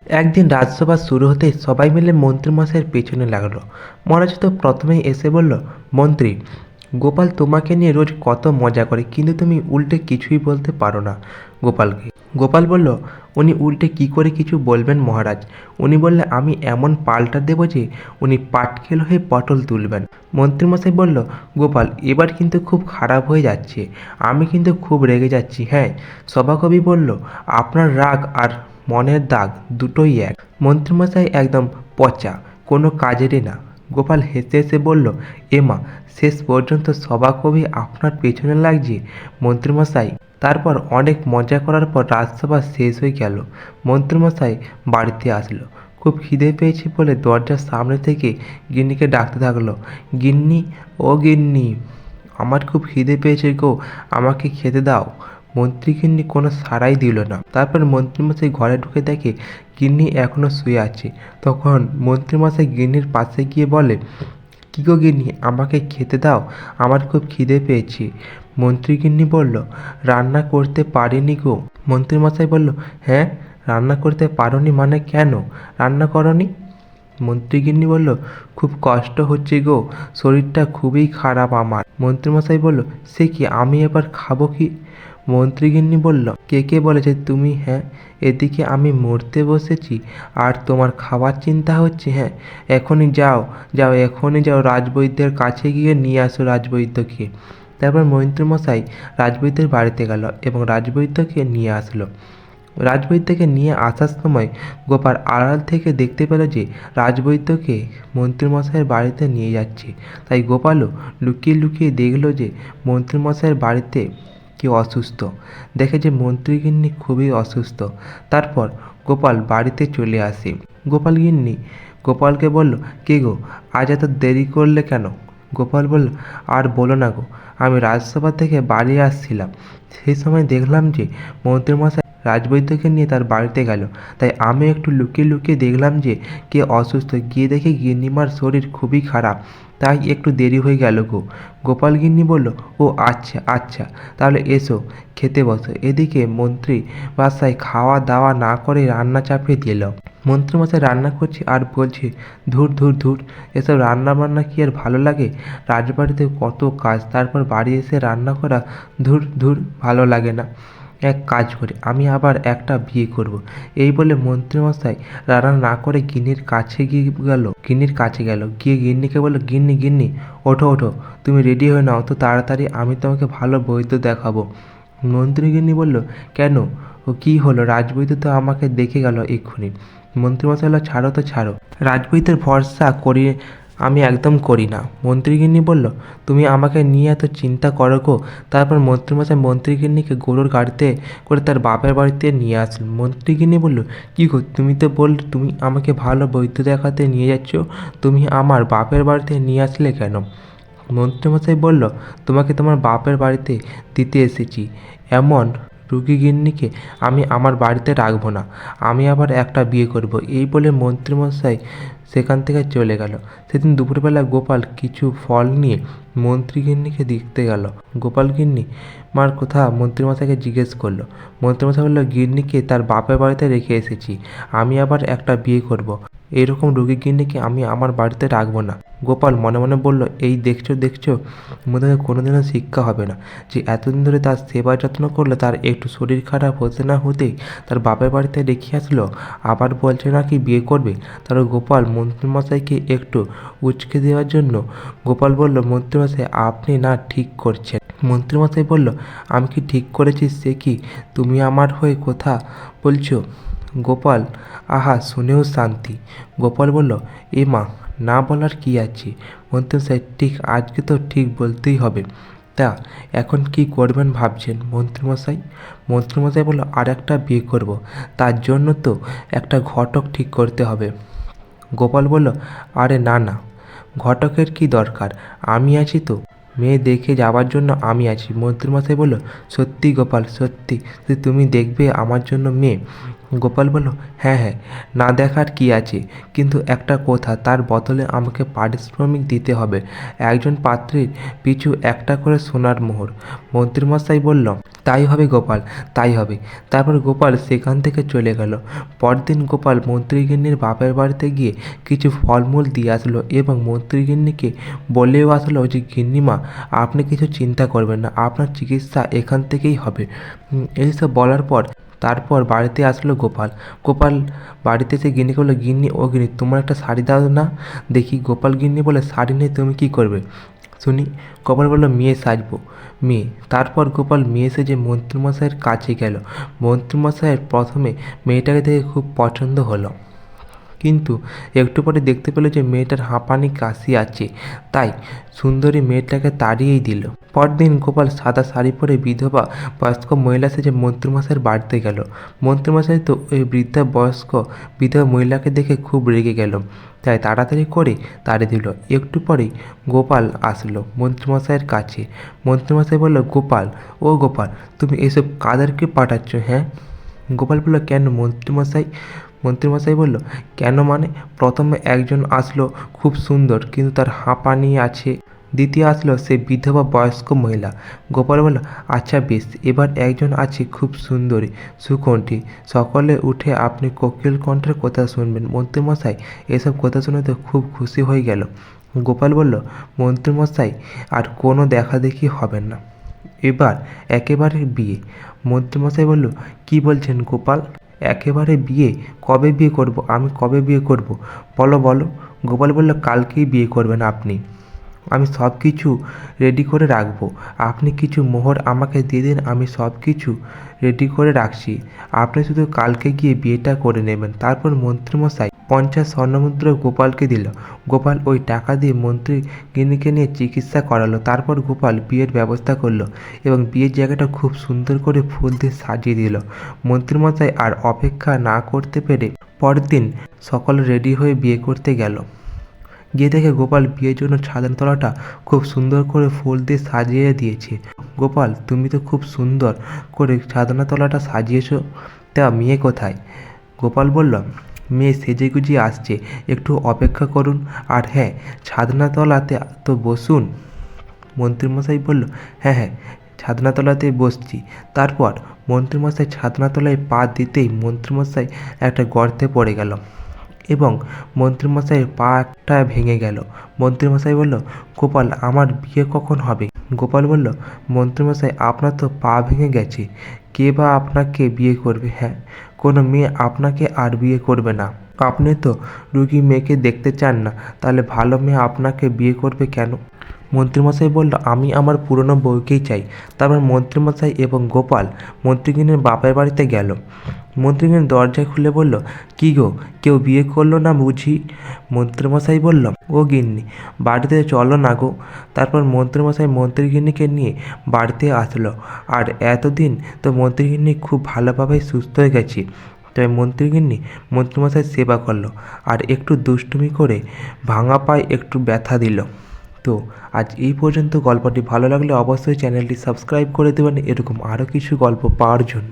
একদিন রাজসভা শুরু হতেই সবাই মিলে মন্ত্রীমশাইয়ের পেছনে লাগলো। মহারাজ তো প্রথমেই এসে বলল, মন্ত্রী, গোপাল তোমাকে নিয়ে রোজ কত মজা করে, কিন্তু তুমি উল্টে কিছুই বলতে পারো না গোপালকে। গোপাল বলল, উনি উল্টে কি করে কিছু বলবেন মহারাজ? উনি বললে আমি এমন পাল্টা দেব যে উনি পাটকেল হয়ে পটল তুলবেন। মন্ত্রীমশাই বলল, গোপাল এবার কিন্তু খুব খারাপ হয়ে যাচ্ছে, আমি কিন্তু খুব রেগে যাচ্ছি। হ্যাঁ, সভাকবি বলল, আপনার রাগ আর মনের দাগ দুটোই এক। মন্ত্রীমশাই একদম পচা, কোনো কাজেরই না। গোপাল হেসে হেসে বলল, এমা, শেষ পর্যন্ত সভাকবি আপনার পেছনে লাগছে মন্ত্রীমশাই। তারপর অনেক মজা করার পর রাজসভা শেষ হয়ে গেল। মন্ত্রীমশাই বাড়িতে আসলো। খুব খিদে পেয়েছে বলে দরজার সামনে থেকে গিন্নিকে ডাকতে থাকলো, গিন্নি, ও গিন্নি, আমার খুব খিদে পেয়েছে গো, আমাকে খেতে দাও। মন্ত্রী গিন্নি কোনো সাড়াই দিল না। তারপর মন্ত্রীমশাই ঘরে ঢুকে দেখে গিন্নি এখনো শুয়ে আছে। তখন মন্ত্রীমশাই গিন্নির পাশে গিয়ে বলে, কি গো গিন্নি, আমাকে খেতে দাও, আমার খুব খিদে পেয়েছে। মন্ত্রী গিন্নি বলল, রান্না করতে পারিনি গো। মন্ত্রীমশাই বলল, হ্যাঁ, রান্না করতে পারোনি মানে কেন রান্না করনি? মন্ত্রীগিন্নি বলল, খুব কষ্ট হচ্ছে গো, শরীরটা খুবই খারাপ আমার। মন্ত্রীমশাই বলল, সে কি, আমি এবার খাবো কি? মন্ত্রীগিন্নি বলল, কে কে বলেছে তুমি? হ্যাঁ, এদিকে আমি মরতে বসেছি আর তোমার খাবার চিন্তা হচ্ছে? হ্যাঁ, এখনই যাও, যাও, এখনই যাও, রাজবৈদ্যের কাছে গিয়ে নিয়ে আসো রাজবৈদ্যকে। তারপর মন্ত্রীমশাই রাজবৈদ্যের বাড়িতে গেল এবং রাজবৈদ্যকে নিয়ে আসলো। রাজবৈদ্যকে নিয়ে আসার সময় গোপাল আড়াল থেকে দেখতে পেল যে রাজবৈদ্যকে মন্ত্রীমশাইয়ের বাড়িতে নিয়ে যাচ্ছে। তাই গোপালও লুকিয়ে লুকিয়ে দেখল যে মন্ত্রীমশাইয়ের বাড়িতে কেউ অসুস্থ। দেখে যে মন্ত্রীগিন্নি খুবই অসুস্থ। তারপর গোপাল বাড়িতে চলে আসে। গোপালগিন্নি গোপালকে বলল, কে গো, আজ এত দেরি করলে কেন? গোপাল বলল, আর বলো না গো, আমি রাজসভা থেকে বাড়ি আসছিলাম, সেই সময় দেখলাম যে মন্ত্রীমশাই রাজবৈদ্যকে নিয়ে তার বাড়িতে গেল। তাই আমি একটু লুকিয়ে লুকিয়ে দেখলাম যে কে অসুস্থ। গিয়ে দেখি গিন্নিমার শরীর খুবই খারাপ, তাই একটু দেরি হয়ে গেল গো। গোপাল গিন্নি বলল, ও আচ্ছা আচ্ছা, তাহলে এসো, খেতে বসো। এদিকে মন্ত্রী বাসায় খাওয়া দাওয়া না করে রান্না চাপিয়ে দিল। মন্ত্রীমশাই রান্না করছে আর বলছে, ধুর ধুর ধুর, এসব রান্না বান্না কি আর ভালো লাগে? রাজবাড়িতে কত কাজ, তারপর বাড়ি এসে রান্না করা, ধুর ধুর, ভালো লাগে না। এক কাজ করি, আমি আবার একটা বিয়ে করব। এই বলে মন্ত্রীমশাই রান্না না করে গিন্নির কাছে গেল। গিয়ে গিন্নিকে বলল, গিন্নি গিন্নি, ওঠো ওঠো, তুমি রেডি হয়ে নাও তো তাড়াতাড়ি, আমি তোমাকে ভালো বৈদ্য দেখাবো। মন্ত্রী গিন্নি বলল, কেন, ও কী হলো? রাজবৈদ্য তো আমাকে দেখে গেল এক্ষুনি। মন্ত্রীমশাই বলল, ছাড়ো তো ছাড়ো, রাজবৈদ্যের ভরসা করি আমি একদম করি না। মন্ত্রীগিন্নি বলল, তুমি আমাকে নিয়ে এত চিন্তা করো গো। তারপর মন্ত্রীমশাই মন্ত্রীগিন্নিকে গরুর গাড়িতে করে তার বাপের বাড়িতে নিয়ে আসলেন। মন্ত্রীগিন্নি বলল, কী গো, তুমি তো বললে তুমি আমাকে ভালো বৈদ্য দেখাতে নিয়ে যাচ্ছ, তুমি আমার বাপের বাড়িতে নিয়ে আসলে কেন? মন্ত্রীমশাই বলল, তোমাকে তোমার বাপের বাড়িতে দিতে এসেছি, এমন রুগী গিন্নিকে আমি আমার বাড়িতে রাখবো না, আমি আবার একটা বিয়ে করব। এই বলে মন্ত্রীমশাই সেখান থেকে চলে গেল। সেদিন দুপুরবেলা গোপাল কিছু ফল নিয়ে মন্ত্রীগিন্নিকে দেখতে গেল। গোপাল গিন্নি মার কথা মন্ত্রীমশাইকে জিজ্ঞেস করলো। মন্ত্রীমশাই বলল, গিন্নিকে তার বাপের বাড়িতে রেখে এসেছি, আমি আবার একটা বিয়ে করব। এরকম রোগী গিন্নিকে আমি আমার বাড়িতে রাখবো না। গোপাল মনে মনে বলল, এই দেখছো দেখছো, মোদের কোনোদিনও শিক্ষা হবে না যে এতদিন ধরে তার সেবা যত্ন করলো, তার একটু শরীর খারাপ হতে না হতেই তার বাপের বাড়িতে রেখে আসলো, আবার বলছে নাকি বিয়ে করবে। তারপর গোপাল মন্ত্রীমশাইকে একটু উচকে দেওয়ার জন্য গোপাল বলল, মন্ত্রীমশাই আপনি না ঠিক করছেন। মন্ত্রীমশাই বলল, আমি কি ঠিক করেছি সে কি তুমি আমার হয়ে কথা বলছো? গোপাল আহা শুনেও শান্তি। গোপাল বলল, এ মা, না বলার কি আছে? মন্ত্রীমশাই, ঠিক আজকে তো ঠিক বলতেই হবে। তা এখন কি করবেন ভাবছেন মন্ত্রীমশাই? মন্ত্রীমশাই বলল, আর একটা বিয়ে করব, তার জন্য তো একটা ঘটক ঠিক করতে হবে। গোপাল বলল, আরে না না, ঘটকের কি দরকার, আমি আছি তো, মেয়ে দেখে যাওয়ার জন্য আমি আছি। মন্ত্রীমশাই বলল, সত্যি গোপাল, সত্যি তুমি দেখবে আমার জন্য মেয়ে? গোপাল বলল, হ্যাঁ হ্যাঁ, না দেখার কি আছে, কিন্তু একটা কথা, তার বদলে আমাকে পারিশ্রমিক দিতে হবে, একজন পাত্রীর পিছু একটা করে সোনার মোহর। মন্ত্রীমশাই বলল, তাই হবে গোপাল, তাই হবে। তারপর গোপাল সেখান থেকে চলে গেল। পরদিন গোপাল মন্ত্রীগিন্নির বাপের বাড়িতে গিয়ে কিছু ফলমূল দিয়ে আসলো এবং মন্ত্রীগিন্নিকে বলেও আসলো যে, গিন্নিমা, আপনি কিছু চিন্তা করবেন না, আপনার চিকিৎসা এখান থেকেই হবে। এইসব বলার পর তারপর বাড়িতে আসলো গোপাল। গোপাল বাড়িতে এসে গিন্নিকে বললো, গিন্নি, ও গিন্নি, তোমার একটা শাড়ি দাও না দেখি। গোপাল গিন্নি বলে, শাড়ি নেই, তুমি কি করবে শুনি? গোপাল বলল, মেয়ে সাজবো, মেয়ে। তারপর গোপাল মেয়ে সেজে মন্ত্রীমশাইয়ের কাছে গেল। মন্ত্রীমশাইয়ের প্রথমে মেয়েটাকে দেখে খুব পছন্দ হলো, কিন্তু একটু পরে দেখতে পেল যে মেয়েটার হাঁপানি কাশি আছে, তাই সুন্দরী মেয়েটাকে তাড়িয়েই দিল। পরদিন গোপাল সাদা শাড়ি পরে বিধবা বয়স্ক মহিলা সেজে মন্ত্রীমশাইয়ের বাড়িতে গেল। মন্ত্রীমশাই তো ওই বৃদ্ধা বয়স্ক বিধবা মহিলাকে দেখে খুব রেগে গেল, তাই তাড়াতাড়ি করে তাড়িয়ে দিল। একটু পরেই গোপাল আসলো মন্ত্রীমশাইয়ের কাছে। মন্ত্রীমশাই বলল, গোপাল, ও গোপাল, তুমি এসব কাদেরকে পাঠাচ্ছ, হ্যাঁ? গোপাল বলল, কেন মন্ত্রীমশাই? মন্ত্রীমশাই বলল, কেন মানে, প্রথমে একজন আসলো খুব সুন্দর, কিন্তু তার হাঁপানি আছে। দ্বিতীয় আসলো সে বিধবা বয়স্ক মহিলা। গোপাল বলল, আচ্ছা বেশ, এবার একজন আছে খুব সুন্দরী সুকণ্ঠী, সকলে উঠে আপনি কোকিল কণ্ঠের কথা শুনবেন। মন্ত্রীমশাই এসব কথা শুনে তো খুব খুশি হয়ে গেল। গোপাল বলল, মন্ত্রীমশাই, আর কোনো দেখাদেখি হবে না, এবার একেবারে বিয়ে। মন্ত্রীমশাই বলল, কি বলছেন গোপাল, একেবারে বিয়ে? কবে বিয়ে করব আমি, কবে বিয়ে করব, বলো বলো। গোপাল বলল, কালকেই বিয়ে করবেন আপনি, আমি সব কিছু রেডি করে রাখবো, আপনি কিছু মোহর আমাকে দিয়ে দিন, আমি সব কিছু রেডি করে রাখছি, আপনি শুধু কালকে গিয়ে বিয়েটা করে নেবেন। তারপর মন্ত্রীমশাই 50 স্বর্ণমুদ্রা গোপালকে দিল। গোপাল ওই টাকা দিয়ে মন্ত্রী গিন্নিকে নিয়ে চিকিৎসা করালো। তারপর গোপাল বিয়ের ব্যবস্থা করলো এবং বিয়ের জায়গাটা খুব সুন্দর করে ফুল দিয়ে সাজিয়ে দিল। মন্ত্রীমশাই আর অপেক্ষা না করতে পেরে পরের দিন সকলে রেডি হয়ে বিয়ে করতে গেল। গিয়ে দেখে গোপাল বিয়ের জন্য ছাদনাতলাটা খুব সুন্দর করে ফুল দিয়ে সাজিয়ে দিয়েছে। গোপাল, তুমি তো খুব সুন্দর করে ছাদনাতলাটা সাজিয়েছো, তা মেয়ে কোথায়? গোপাল বলল, মেয়ে সেজে গুজিয়ে আসছে, একটু অপেক্ষা করুন, আর হ্যাঁ, ছাদনাতলাতে তো বসুন। মন্ত্রীমশাই বলল, হ্যাঁ হ্যাঁ, ছাদনাতলাতে বসছি। তারপর মন্ত্রীমশাই ছাদনাতলায় পা দিতেই মন্ত্রীমশাই একটা গর্তে পড়ে গেল এবং মন্ত্রীমশাইয়ের পাটা ভেঙে গেল। মন্ত্রীমশাই বলল, গোপাল, আমার বিয়ে কখন হবে? গোপাল বলল, মন্ত্রীমশাই, আপনার তো পা ভেঙে গেছে, কে বা আপনাকে বিয়ে করবে? হ্যাঁ, কোনো মেয়ে আপনাকে আর বিয়ে করবে না। আপনি তো রুগী মেয়েকে দেখতে চান না, তাহলে ভালো মেয়ে আপনাকে বিয়ে করবে কেন? মন্ত্রীমশাই বলল, আমি আমার পুরনো বউকেই চাই। তারপর মন্ত্রীমশাই এবং গোপাল মন্ত্রীগিন্নির বাপের বাড়িতে গেল। মন্ত্রীগিন্নি দরজা খুলে বলল, কী গো, কেউ বিয়ে করলো না বুঝি? মন্ত্রীমশাই বলল, ও গিন্নি, বাড়িতে চলো না গো। তারপর মন্ত্রীমশাই মন্ত্রীগিন্নিকে নিয়ে বাড়িতে আসলো। আর এতদিন তো মন্ত্রীগিন্নি খুব ভালোভাবেই সুস্থ হয়ে গেছে, তাই মন্ত্রীগিন্নি মন্ত্রীমশাই সেবা করলো আর একটু দুষ্টুমি করে ভাঙা পায়ে একটু ব্যথা দিল। তো আজ এই পর্যন্ত। গল্পটি ভালো লাগলে অবশ্যই চ্যানেলটি সাবস্ক্রাইব করে দেবেন এরকম আরও কিছু গল্প পাওয়ার জন্য।